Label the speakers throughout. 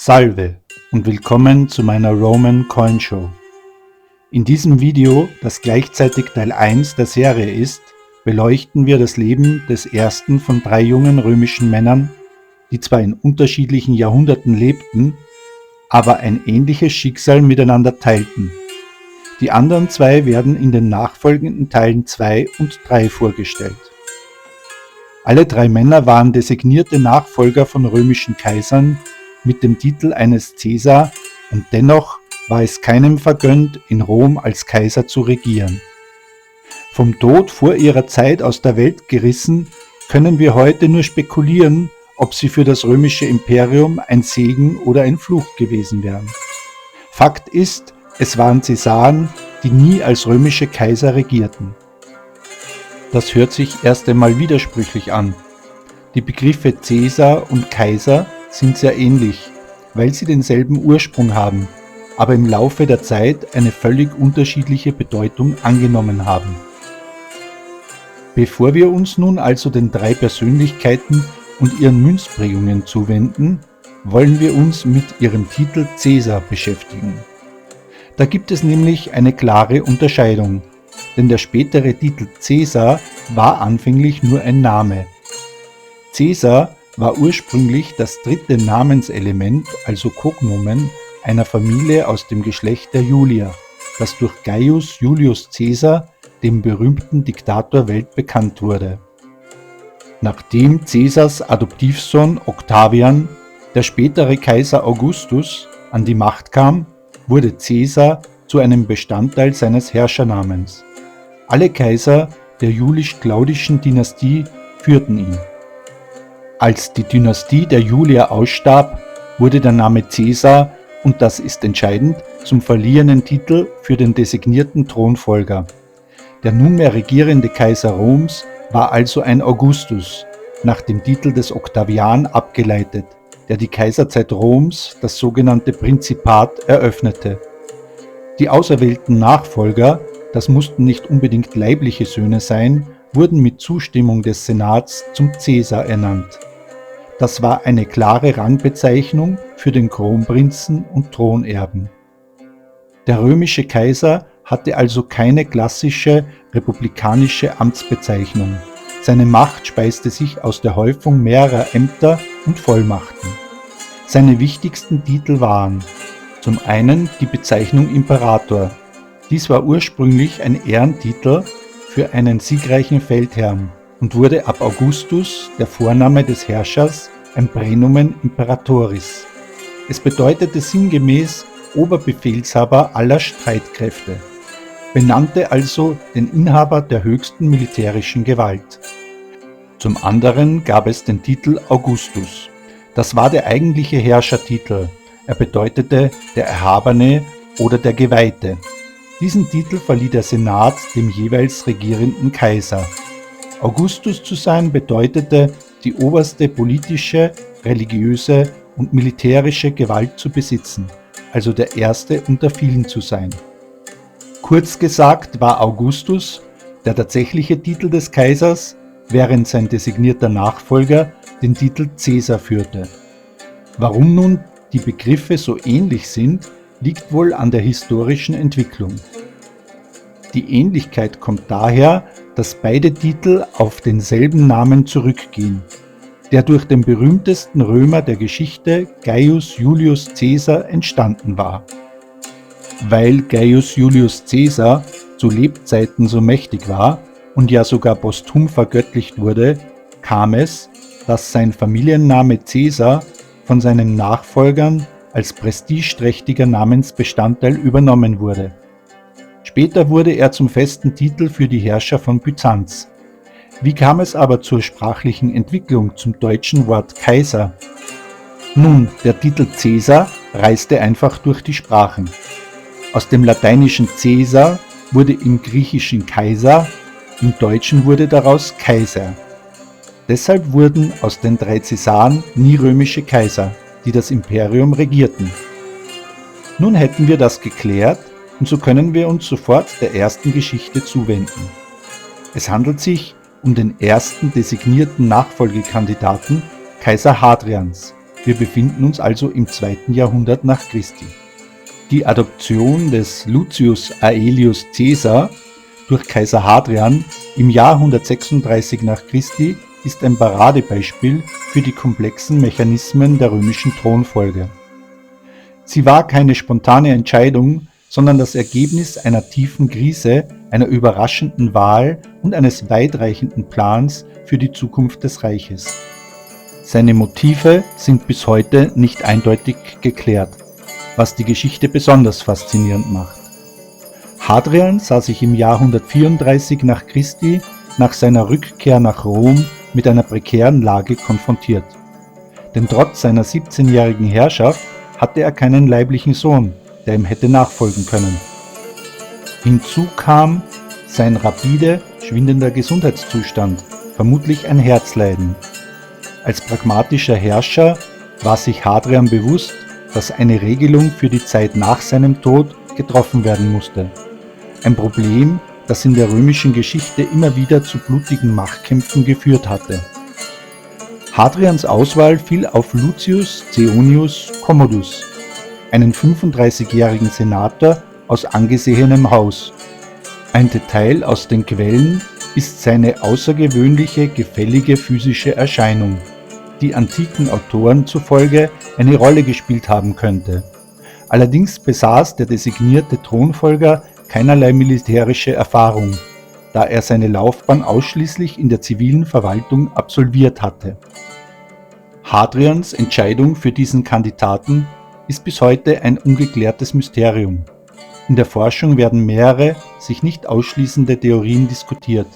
Speaker 1: Salve und willkommen zu meiner Roman Coin Show. In diesem Video, das gleichzeitig Teil 1 der Serie ist, beleuchten wir das Leben des ersten von 3 jungen römischen Männern, die zwar in unterschiedlichen Jahrhunderten lebten, aber ein ähnliches Schicksal miteinander teilten. Die anderen 2 werden in den nachfolgenden Teilen 2 und 3 vorgestellt. Alle 3 Männer waren designierte Nachfolger von römischen Kaisern mit dem Titel eines Caesar, und dennoch war es keinem vergönnt, in Rom als Kaiser zu regieren. Vom Tod vor ihrer Zeit aus der Welt gerissen, können wir heute nur spekulieren, ob sie für das römische Imperium ein Segen oder ein Fluch gewesen wären. Fakt ist, es waren Cäsaren, die nie als römische Kaiser regierten. Das hört sich erst einmal widersprüchlich an. Die Begriffe Caesar und Kaiser sind sehr ähnlich, weil sie denselben Ursprung haben, aber im Laufe der Zeit eine völlig unterschiedliche Bedeutung angenommen haben. Bevor wir uns nun also den 3 Persönlichkeiten und ihren Münzprägungen zuwenden, wollen wir uns mit ihrem Titel Caesar beschäftigen. Da gibt es nämlich eine klare Unterscheidung, denn der spätere Titel Caesar war anfänglich nur ein Name. Caesar war ursprünglich das 3. Namenselement, also Cognomen, einer Familie aus dem Geschlecht der Julier, das durch Gaius Julius Caesar, dem berühmten Diktator, weltbekannt wurde. Nachdem Caesars Adoptivsohn Octavian, der spätere Kaiser Augustus, an die Macht kam, wurde Caesar zu einem Bestandteil seines Herrschernamens. Alle Kaiser der julisch-claudischen Dynastie führten ihn. Als die Dynastie der Julier ausstarb, wurde der Name Caesar, und das ist entscheidend, zum verliehenen Titel für den designierten Thronfolger. Der nunmehr regierende Kaiser Roms war also ein Augustus, nach dem Titel des Octavian abgeleitet, der die Kaiserzeit Roms, das sogenannte Prinzipat, eröffnete. Die auserwählten Nachfolger, das mussten nicht unbedingt leibliche Söhne sein, wurden mit Zustimmung des Senats zum Caesar ernannt. Das war eine klare Rangbezeichnung für den Kronprinzen und Thronerben. Der römische Kaiser hatte also keine klassische republikanische Amtsbezeichnung. Seine Macht speiste sich aus der Häufung mehrerer Ämter und Vollmachten. Seine wichtigsten Titel waren zum einen die Bezeichnung Imperator. Dies war ursprünglich ein Ehrentitel für einen siegreichen Feldherrn und wurde ab Augustus, der Vorname des Herrschers, ein Praenomen Imperatoris. Es bedeutete sinngemäß Oberbefehlshaber aller Streitkräfte, benannte also den Inhaber der höchsten militärischen Gewalt. Zum anderen gab es den Titel Augustus. Das war der eigentliche Herrschertitel. Er bedeutete der Erhabene oder der Geweihte. Diesen Titel verlieh der Senat dem jeweils regierenden Kaiser. Augustus zu sein bedeutete, die oberste politische, religiöse und militärische Gewalt zu besitzen, also der erste unter vielen zu sein. Kurz gesagt war Augustus der tatsächliche Titel des Kaisers, während sein designierter Nachfolger den Titel Caesar führte. Warum nun die Begriffe so ähnlich sind, liegt wohl an der historischen Entwicklung. Die Ähnlichkeit kommt daher, dass beide Titel auf denselben Namen zurückgehen, der durch den berühmtesten Römer der Geschichte, Gaius Julius Caesar, entstanden war. Weil Gaius Julius Caesar zu Lebzeiten so mächtig war und ja sogar posthum vergöttlicht wurde, kam es, dass sein Familienname Caesar von seinen Nachfolgern als prestigeträchtiger Namensbestandteil übernommen wurde. Später wurde er zum festen Titel für die Herrscher von Byzanz. Wie kam es aber zur sprachlichen Entwicklung zum deutschen Wort Kaiser? Nun, der Titel Caesar reiste einfach durch die Sprachen. Aus dem lateinischen Caesar wurde im griechischen Kaiser, im Deutschen wurde daraus Kaiser. Deshalb wurden aus den 3 Cäsaren nie römische Kaiser, die das Imperium regierten. Nun hätten wir das geklärt, und so können wir uns sofort der ersten Geschichte zuwenden. Es handelt sich um den ersten designierten Nachfolgekandidaten Kaiser Hadrians, Wir befinden uns also im 2. Jahrhundert nach Christi. Die Adoption des Lucius Aelius Caesar durch Kaiser Hadrian im Jahr 136 nach Christi ist ein Paradebeispiel für die komplexen Mechanismen der römischen Thronfolge. Sie war keine spontane Entscheidung, sondern das Ergebnis einer tiefen Krise, einer überraschenden Wahl und eines weitreichenden Plans für die Zukunft des Reiches. Seine Motive sind bis heute nicht eindeutig geklärt, was die Geschichte besonders faszinierend macht. Hadrian sah sich im Jahr 134 nach Christi nach seiner Rückkehr nach Rom mit einer prekären Lage konfrontiert. Denn trotz seiner 17-jährigen Herrschaft hatte er keinen leiblichen Sohn, der ihm hätte nachfolgen können. Hinzu kam sein rapide schwindender Gesundheitszustand, vermutlich ein Herzleiden. Als pragmatischer Herrscher war sich Hadrian bewusst, dass eine Regelung für die Zeit nach seinem Tod getroffen werden musste. Ein Problem, das in der römischen Geschichte immer wieder zu blutigen Machtkämpfen geführt hatte. Hadrians Auswahl fiel auf Lucius Caeonius Commodus, einen 35-jährigen Senator aus angesehenem Haus. Ein Detail aus den Quellen ist seine außergewöhnliche, gefällige physische Erscheinung, die antiken Autoren zufolge eine Rolle gespielt haben könnte. Allerdings besaß der designierte Thronfolger keinerlei militärische Erfahrung, da er seine Laufbahn ausschließlich in der zivilen Verwaltung absolviert hatte. Hadrians Entscheidung für diesen Kandidaten ist bis heute ein ungeklärtes Mysterium. In der Forschung werden mehrere, sich nicht ausschließende Theorien diskutiert.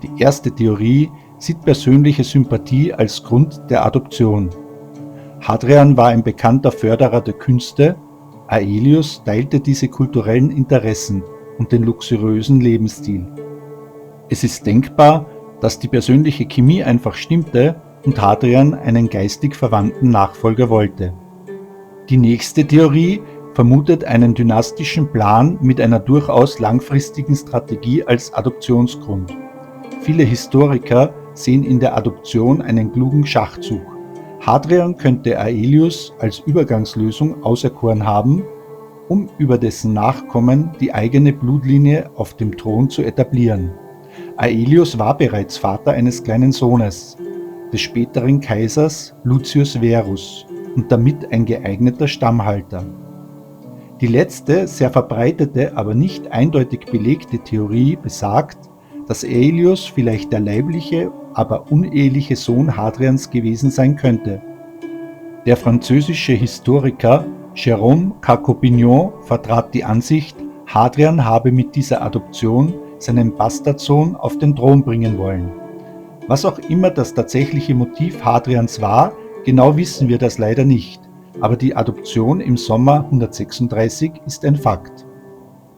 Speaker 1: Die erste Theorie sieht persönliche Sympathie als Grund der Adoption. Hadrian war ein bekannter Förderer der Künste, Aelius teilte diese kulturellen Interessen und den luxuriösen Lebensstil. Es ist denkbar, dass die persönliche Chemie einfach stimmte und Hadrian einen geistig verwandten Nachfolger wollte. Die nächste Theorie vermutet einen dynastischen Plan mit einer durchaus langfristigen Strategie als Adoptionsgrund. Viele Historiker sehen in der Adoption einen klugen Schachzug. Hadrian könnte Aelius als Übergangslösung auserkoren haben, um über dessen Nachkommen die eigene Blutlinie auf dem Thron zu etablieren. Aelius war bereits Vater eines kleinen Sohnes, des späteren Kaisers Lucius Verus, und damit ein geeigneter Stammhalter. Die letzte, sehr verbreitete, aber nicht eindeutig belegte Theorie besagt, dass Aelius vielleicht der leibliche, aber uneheliche Sohn Hadrians gewesen sein könnte. Der französische Historiker Jérôme Cacopignon vertrat die Ansicht, Hadrian habe mit dieser Adoption seinen Bastardsohn auf den Thron bringen wollen. Was auch immer das tatsächliche Motiv Hadrians war, genau wissen wir das leider nicht, aber die Adoption im Sommer 136 ist ein Fakt.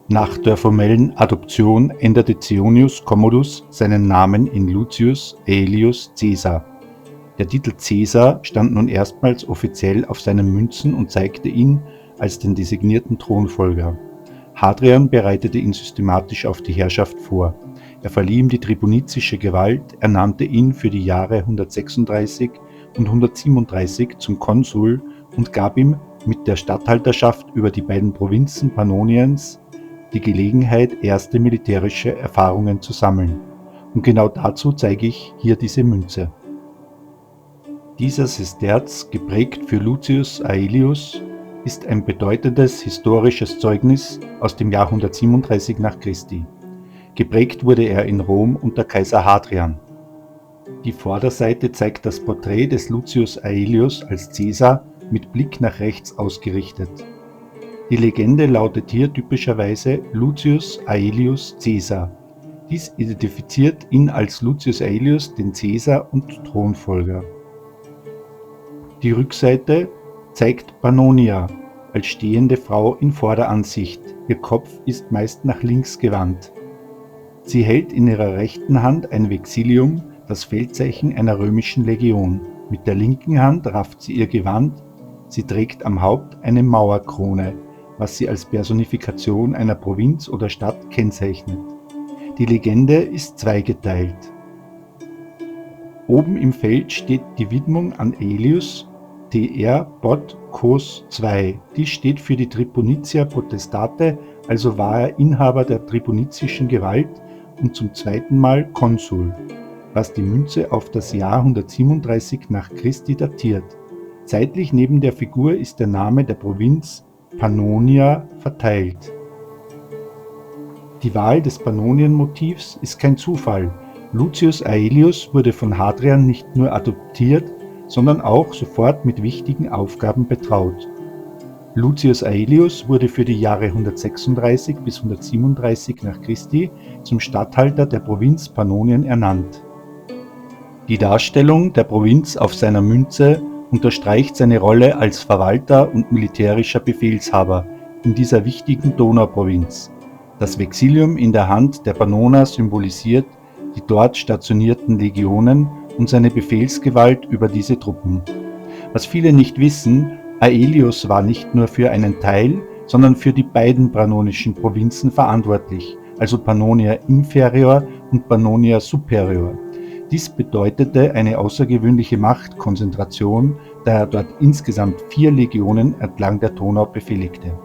Speaker 1: Nach der formellen Adoption änderte Caeonius Commodus seinen Namen in Lucius Aelius Caesar. Der Titel Caesar stand nun erstmals offiziell auf seinen Münzen und zeigte ihn als den designierten Thronfolger. Hadrian bereitete ihn systematisch auf die Herrschaft vor. Er verlieh ihm die tribunizische Gewalt, ernannte ihn für die Jahre 136 und 137 zum Konsul und gab ihm mit der Statthalterschaft über die beiden Provinzen Pannoniens die Gelegenheit, erste militärische Erfahrungen zu sammeln. Und genau dazu zeige ich hier diese Münze. Dieser Sesterz, geprägt für Lucius Aelius, ist ein bedeutendes historisches Zeugnis aus dem Jahr 137 nach Christi. Geprägt wurde er in Rom unter Kaiser Hadrian. Die Vorderseite zeigt das Porträt des Lucius Aelius als Caesar mit Blick nach rechts ausgerichtet. Die Legende lautet hier typischerweise Lucius Aelius Caesar. Dies identifiziert ihn als Lucius Aelius, den Caesar und Thronfolger. Die Rückseite zeigt Pannonia als stehende Frau in Vorderansicht. Ihr Kopf ist meist nach links gewandt. Sie hält in ihrer rechten Hand ein Vexillium, das Feldzeichen einer römischen Legion. Mit der linken Hand rafft sie ihr Gewand. Sie trägt am Haupt eine Mauerkrone, was sie als Personifikation einer Provinz oder Stadt kennzeichnet. Die Legende ist zweigeteilt. Oben im Feld steht die Widmung an Aelius, TR Bod Cos 2. Dies steht für die Tribunitia Potestate, also war er Inhaber der tribunizischen Gewalt und zum zweiten Mal Konsul, was die Münze auf das Jahr 137 nach Christi datiert. Zeitlich neben der Figur ist der Name der Provinz Pannonia verteilt. Die Wahl des Pannonien-Motivs ist kein Zufall. Lucius Aelius wurde von Hadrian nicht nur adoptiert, sondern auch sofort mit wichtigen Aufgaben betraut. Lucius Aelius wurde für die Jahre 136 bis 137 nach Christi zum Statthalter der Provinz Pannonien ernannt. Die Darstellung der Provinz auf seiner Münze unterstreicht seine Rolle als Verwalter und militärischer Befehlshaber in dieser wichtigen Donauprovinz. Das Vexillium in der Hand der Pannoner symbolisiert die dort stationierten Legionen und seine Befehlsgewalt über diese Truppen. Was viele nicht wissen, Aelius war nicht nur für einen Teil, sondern für die beiden pannonischen Provinzen verantwortlich, also Pannonia Inferior und Pannonia Superior. Dies bedeutete eine außergewöhnliche Machtkonzentration, da er dort insgesamt 4 Legionen entlang der Donau befehligte.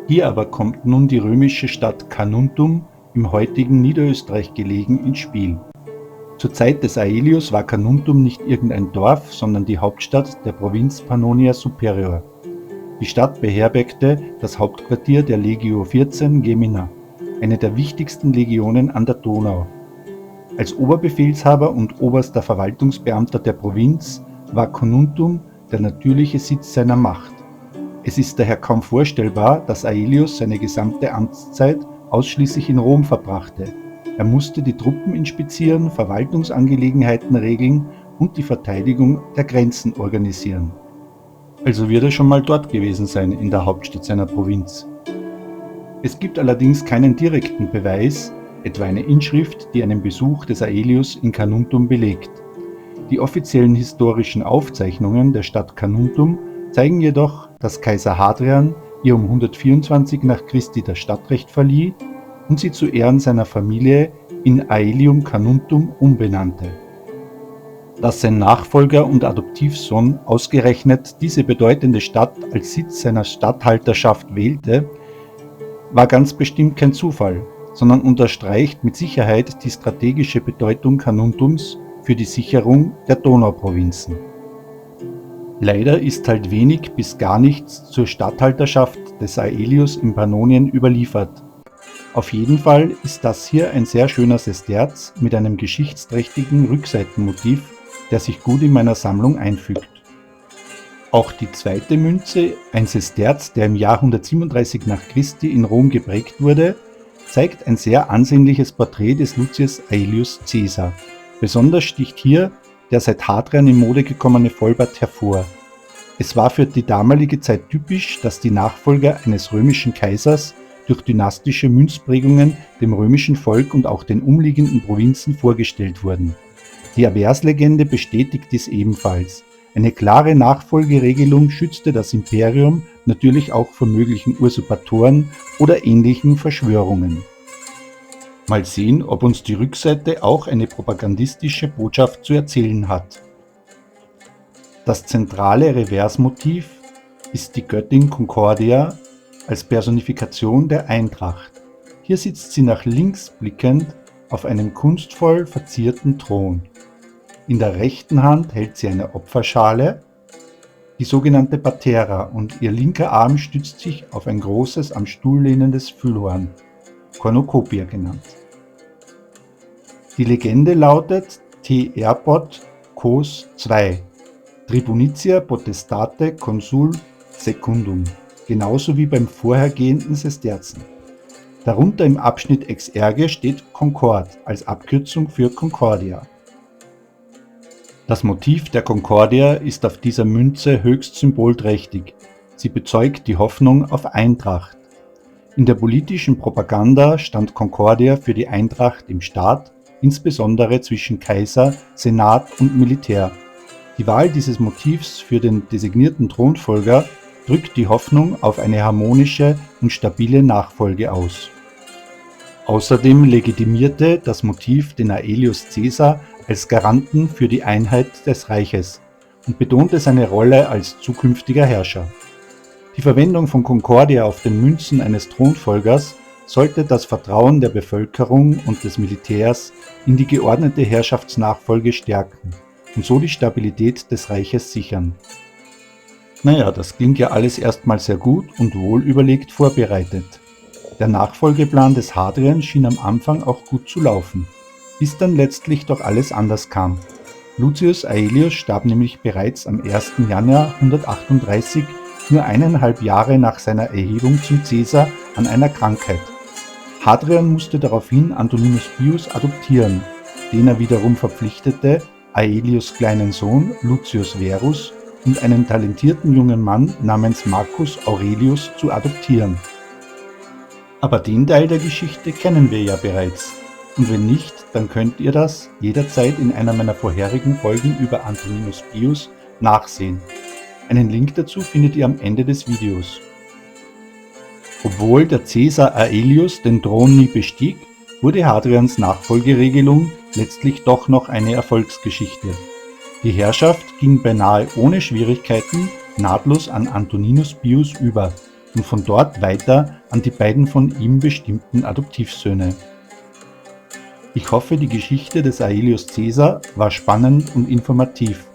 Speaker 1: Hier aber kommt nun die römische Stadt Carnuntum, im heutigen Niederösterreich gelegen, ins Spiel. Zur Zeit des Aelius war Carnuntum nicht irgendein Dorf, sondern die Hauptstadt der Provinz Pannonia Superior. Die Stadt beherbergte das Hauptquartier der Legio 14 Gemina, eine der wichtigsten Legionen an der Donau. Als Oberbefehlshaber und oberster Verwaltungsbeamter der Provinz war Carnuntum der natürliche Sitz seiner Macht. Es ist daher kaum vorstellbar, dass Aelius seine gesamte Amtszeit ausschließlich in Rom verbrachte. Er musste die Truppen inspizieren, Verwaltungsangelegenheiten regeln und die Verteidigung der Grenzen organisieren. Also wird er schon mal dort gewesen sein, in der Hauptstadt seiner Provinz. Es gibt allerdings keinen direkten Beweis, etwa eine Inschrift, die einen Besuch des Aelius in Carnuntum belegt. Die offiziellen historischen Aufzeichnungen der Stadt Carnuntum zeigen jedoch, dass Kaiser Hadrian ihr um 124 nach Christi das Stadtrecht verlieh und sie zu Ehren seiner Familie in Aelium Carnuntum umbenannte. Dass sein Nachfolger und Adoptivsohn ausgerechnet diese bedeutende Stadt als Sitz seiner Statthalterschaft wählte, war ganz bestimmt kein Zufall, sondern unterstreicht mit Sicherheit die strategische Bedeutung Carnuntums für die Sicherung der Donauprovinzen. Leider ist halt wenig bis gar nichts zur Statthalterschaft des Aelius in Pannonien überliefert. Auf jeden Fall ist das hier ein sehr schöner Sesterz mit einem geschichtsträchtigen Rückseitenmotiv, der sich gut in meiner Sammlung einfügt. Auch die zweite Münze, ein Sesterz, der im Jahr 137 nach Christi in Rom geprägt wurde, zeigt ein sehr ansehnliches Porträt des Lucius Aelius Caesar. Besonders sticht hier der seit Hadrian in Mode gekommene Vollbart hervor. Es war für die damalige Zeit typisch, dass die Nachfolger eines römischen Kaisers durch dynastische Münzprägungen dem römischen Volk und auch den umliegenden Provinzen vorgestellt wurden. Die Averslegende bestätigt dies ebenfalls. Eine klare Nachfolgeregelung schützte das Imperium natürlich auch vor möglichen Usurpatoren oder ähnlichen Verschwörungen. Mal sehen, ob uns die Rückseite auch eine propagandistische Botschaft zu erzählen hat. Das zentrale Reversmotiv ist die Göttin Concordia als Personifikation der Eintracht. Hier sitzt sie nach links blickend auf einem kunstvoll verzierten Thron. In der rechten Hand hält sie eine Opferschale, die sogenannte Patera, und ihr linker Arm stützt sich auf ein großes, am Stuhl lehnendes Füllhorn, Cornucopia genannt. Die Legende lautet TR Bod Cos 2, Tribunitia Potestate Consul Secundum, genauso wie beim vorhergehenden Sesterzen. Darunter im Abschnitt Exerge steht Concord als Abkürzung für Concordia. Das Motiv der Concordia ist auf dieser Münze höchst symbolträchtig. Sie bezeugt die Hoffnung auf Eintracht. In der politischen Propaganda stand Concordia für die Eintracht im Staat, insbesondere zwischen Kaiser, Senat und Militär. Die Wahl dieses Motivs für den designierten Thronfolger drückt die Hoffnung auf eine harmonische und stabile Nachfolge aus. Außerdem legitimierte das Motiv den Aelius Caesar als Garanten für die Einheit des Reiches und betonte seine Rolle als zukünftiger Herrscher. Die Verwendung von Concordia auf den Münzen eines Thronfolgers sollte das Vertrauen der Bevölkerung und des Militärs in die geordnete Herrschaftsnachfolge stärken und so die Stabilität des Reiches sichern. Naja, das klingt ja alles erstmal sehr gut und wohl überlegt vorbereitet. Der Nachfolgeplan des Hadrian schien am Anfang auch gut zu laufen, bis dann letztlich doch alles anders kam. Lucius Aelius starb nämlich bereits am 1. Januar 138, nur 1,5 Jahre nach seiner Erhebung zum Caesar, an einer Krankheit. Hadrian musste daraufhin Antoninus Pius adoptieren, den er wiederum verpflichtete, Aelius' kleinen Sohn Lucius Verus und einen talentierten jungen Mann namens Marcus Aurelius zu adoptieren. Aber den Teil der Geschichte kennen wir ja bereits. Und wenn nicht, dann könnt ihr das jederzeit in einer meiner vorherigen Folgen über Antoninus Pius nachsehen. Einen Link dazu findet ihr am Ende des Videos. Obwohl der Caesar Aelius den Thron nie bestieg, wurde Hadrians Nachfolgeregelung letztlich doch noch eine Erfolgsgeschichte. Die Herrschaft ging beinahe ohne Schwierigkeiten nahtlos an Antoninus Pius über und von dort weiter an die beiden von ihm bestimmten Adoptivsöhne. Ich hoffe, die Geschichte des Aelius Caesar war spannend und informativ,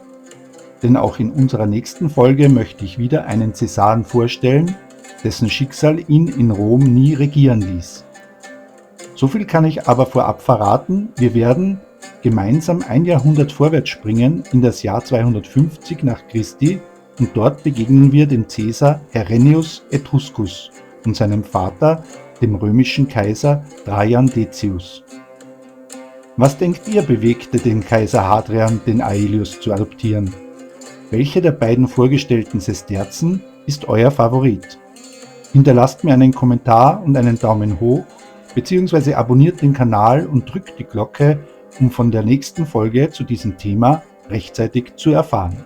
Speaker 1: denn auch in unserer nächsten Folge möchte ich wieder einen Cäsaren vorstellen, dessen Schicksal ihn in Rom nie regieren ließ. So viel kann ich aber vorab verraten, wir werden gemeinsam ein Jahrhundert vorwärts springen in das Jahr 250 nach Christi und dort begegnen wir dem Caesar Herennius Etruscus und seinem Vater, dem römischen Kaiser Trajan Decius. Was denkt ihr bewegte den Kaiser Hadrian, den Aelius zu adoptieren? Welche der beiden vorgestellten Sesterzen ist euer Favorit? Hinterlasst mir einen Kommentar und einen Daumen hoch, beziehungsweise abonniert den Kanal und drückt die Glocke, um von der nächsten Folge zu diesem Thema rechtzeitig zu erfahren.